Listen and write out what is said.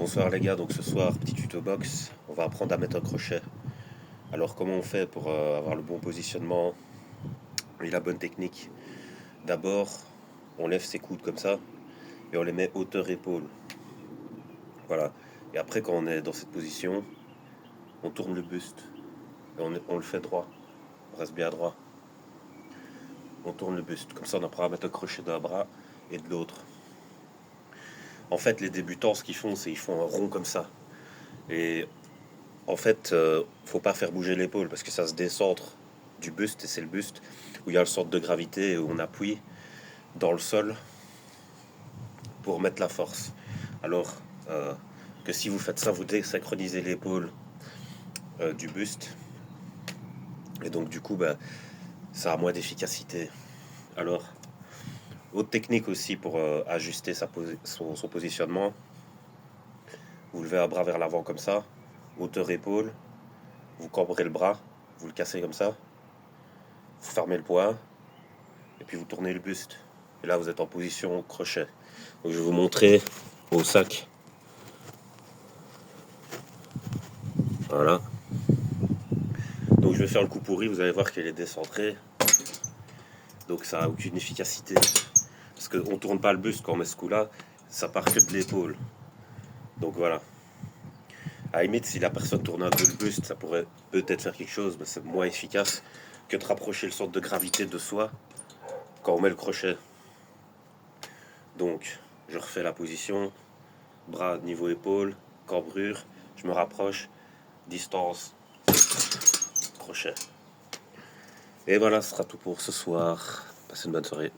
Bonsoir les gars, donc ce soir, petit tuto box, on va apprendre à mettre un crochet. Alors comment on fait pour avoir le bon positionnement et la bonne technique? D'abord, on lève ses coudes comme ça et on les met hauteur épaule. Voilà. Et après quand on est dans cette position, on tourne le buste et on le fait droit. On reste bien droit. On tourne le buste. Comme ça on apprend à mettre un crochet d'un bras et de l'autre. En fait, les débutants, ce qu'ils font, c'est qu'ils font un rond comme ça. Et en fait, faut pas faire bouger l'épaule parce que ça se décentre du buste et c'est le buste où il y a le centre de gravité et où on appuie dans le sol pour mettre la force. Alors que si vous faites ça, vous désynchronisez l'épaule du buste et donc du coup, ça a moins d'efficacité. Alors, autre technique aussi pour ajuster son positionnement, vous levez un bras vers l'avant comme ça, hauteur épaule, vous cambrez le bras, vous le cassez comme ça, vous fermez le poing, et puis vous tournez le buste. Et là, vous êtes en position crochet. Donc, je vais vous montrer au sac. Voilà. Donc, je vais faire le coup pourri. Vous allez voir qu'elle est décentrée. Donc, ça n'a aucune efficacité. Parce qu'on ne tourne pas le buste quand on met ce coup-là. Ça part que de l'épaule. Donc, voilà. À la limite, si la personne tourne un peu le buste, ça pourrait peut-être faire quelque chose, mais c'est moins efficace que de rapprocher le centre de gravité de soi quand on met le crochet. Donc, je refais la position, bras niveau épaule, cambrure, je me rapproche, distance, crochet. Et voilà, ce sera tout pour ce soir. Passez une bonne soirée.